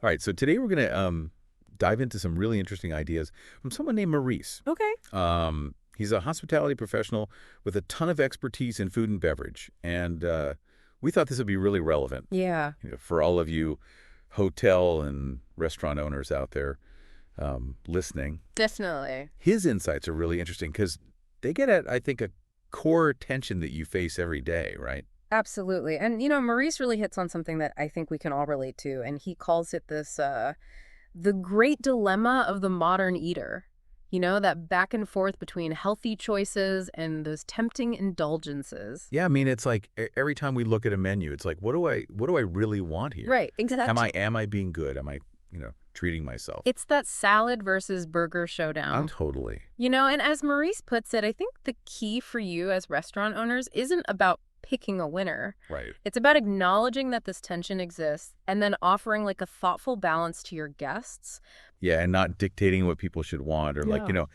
All right, so today we're going to dive into some really interesting ideas from someone named Maurice. Okay. He's a hospitality professional with a ton of expertise in food and beverage, and we thought this would be really relevant Yeah. for all of you hotel and restaurant owners out there listening. Definitely. His insights are really interesting because they get at, I think, a core tension that you face every day, right? Absolutely. And, Maurice really hits on something that I think we can all relate to, and he calls it the great dilemma of the modern eater. That back and forth between healthy choices and those tempting indulgences. Yeah, I mean, it's like every time we look at a menu, it's like, what do I really want here? Right, exactly. Am I being good? Am I, treating myself? It's that salad versus burger showdown. Totally. And as Maurice puts it, I think the key for you as restaurant owners isn't about picking a winner. Right. It's about acknowledging that this tension exists and then offering like a thoughtful balance to your guests. Yeah, and not dictating what people should want or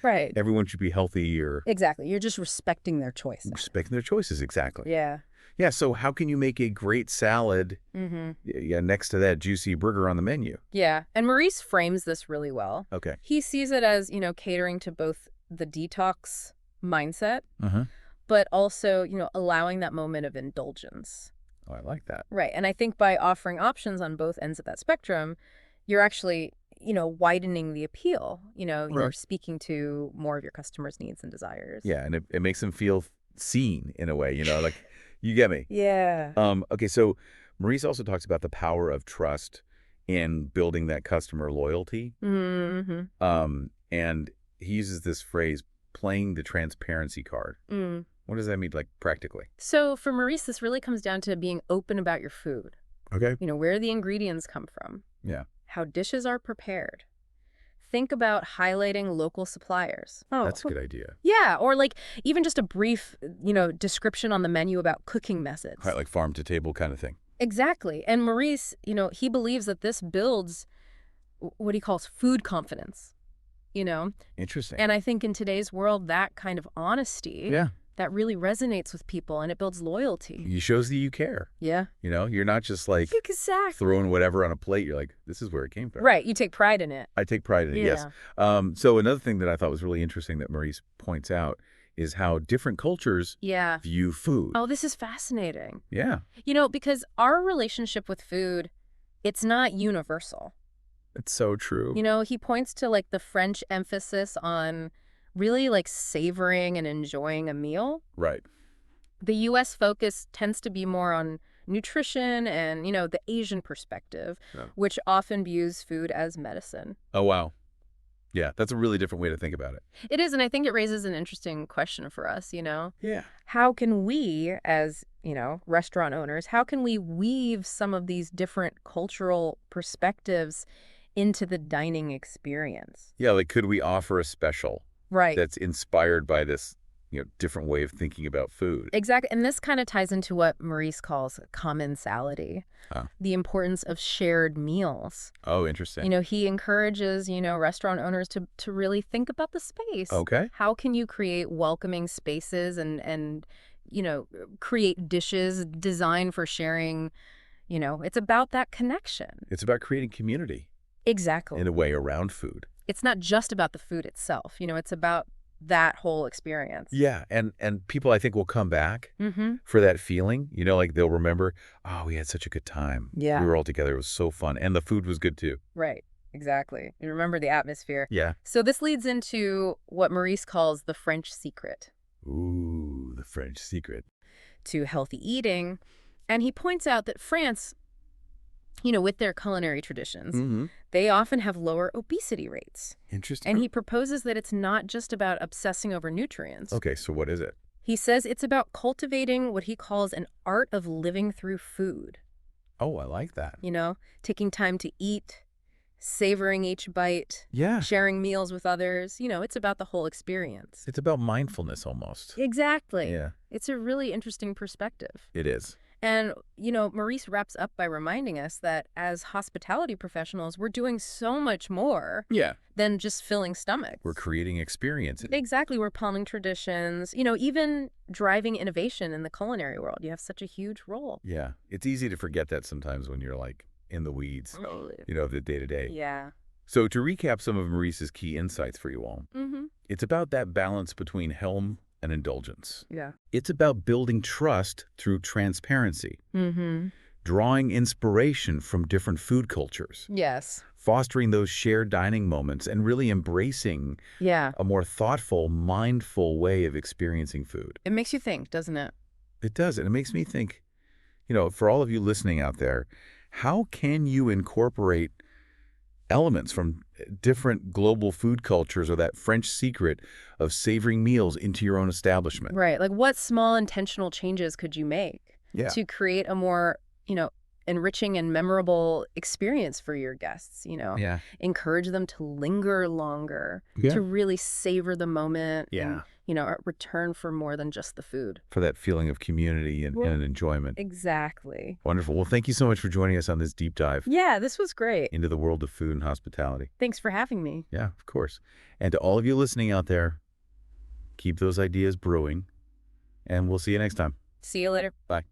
Right. everyone should be healthy or Exactly. You're just respecting their choices. respecting their choices. Exactly. Yeah. Yeah, so how can you make a great salad next to that juicy burger on the menu? Yeah. And Maurice frames this really well. Okay. He sees it as, catering to both the detox mindset, Uh-huh. but also, allowing that moment of indulgence. Oh, I like that. Right. And I think by offering options on both ends of that spectrum, you're actually, widening the appeal. You're Right. speaking to more of your customers' needs and desires. Yeah, and it makes them feel seen in a way, like, you get me. Yeah. Okay, so Maurice also talks about the power of trust in building that customer loyalty. Mm-hmm. And he uses this phrase, playing the transparency card. Mm. What does that mean, like, practically? So for Maurice, this really comes down to being open about your food. Okay. Where the ingredients come from. Yeah. How dishes are prepared. Think about highlighting local suppliers. Oh, That's a good idea. yeah, or like even just a brief, description on the menu about cooking methods. Right, like farm to table kind of thing. Exactly. And Maurice, he believes that this builds what he calls food confidence, Interesting. And I think in today's world, that kind of honesty, Yeah. that really resonates with people and it builds loyalty. It shows that you care. Yeah. You're not just like Exactly. throwing whatever on a plate. You're like, this is where it came from. Right. You take pride in it. I take pride in it, yes. So another thing that I thought was really interesting that Maurice points out is how different cultures Yeah. view food. Oh, this is fascinating. Yeah. Because our relationship with food, it's not universal. It's so true. He points to like the French emphasis on really like savoring and enjoying a meal. Right. The U.S. focus tends to be more on nutrition and, the Asian perspective, Yeah. which often views food as medicine. Oh, wow. Yeah, that's a really different way to think about it. It is, and I think it raises an interesting question for us, Yeah. How can we, as, restaurant owners, how can we weave some of these different cultural perspectives into the dining experience? Yeah, like could we offer a special Right. that's inspired by this, different way of thinking about food? Exactly. And this kind of ties into what Maurice calls commensality, the importance of shared meals. Oh, interesting. He encourages, restaurant owners to really think about the space. Okay. How can you create welcoming spaces and create dishes designed for sharing? It's about that connection. It's about creating community Exactly. in a way around food. It's not just about the food itself. It's about that whole experience. Yeah, and people I think will come back Mm-hmm. for that feeling. Like they'll remember, oh, we had such a good time. Yeah. We were all together. It was so fun. And the food was good too. Right. Exactly. You remember the atmosphere. Yeah. So this leads into what Maurice calls the French secret Ooh, the French secret. to healthy eating. And he points out that France, with their culinary traditions, Mm-hmm. they often have lower obesity rates. Interesting. And he proposes that it's not just about obsessing over nutrients. Okay, so what is it? He says it's about cultivating what he calls an art of living through food. Oh, I like that. Taking time to eat, savoring each bite, Yeah. sharing meals with others. It's about the whole experience. It's about mindfulness almost. Exactly. Yeah, It's a really interesting perspective. it is. And, Maurice wraps up by reminding us that as hospitality professionals, we're doing so much more Yeah. than just filling stomachs. We're creating experiences. Exactly. We're palming traditions, even driving innovation in the culinary world. You have such a huge role. Yeah. It's easy to forget that sometimes when you're like in the weeds, Totally. of the day-to-day. Yeah. So to recap some of Maurice's key insights for you all, Mm-hmm. it's about that balance between helm and indulgence. Yeah. It's about building trust through transparency, Mm-hmm. drawing inspiration from different food cultures, Yes. fostering those shared dining moments, and really embracing Yeah. a more thoughtful, mindful way of experiencing food. It makes you think, doesn't it? It does, and it makes me think, for all of you listening out there, how can you incorporate elements from different global food cultures or that French secret of savoring meals into your own establishment? Right. Like what small intentional changes could you make Yeah. to create a more, enriching and memorable experience for your guests, Yeah. encourage them to linger longer, Yeah. to really savor the moment Yeah. and, return for more than just the food. For that feeling of community and enjoyment. Exactly. Wonderful. Well, thank you so much for joining us on this deep dive Yeah, this was great. into the world of food and hospitality. Thanks for having me. Yeah, of course. And to all of you listening out there, keep those ideas brewing, and we'll see you next time. See you later. Bye.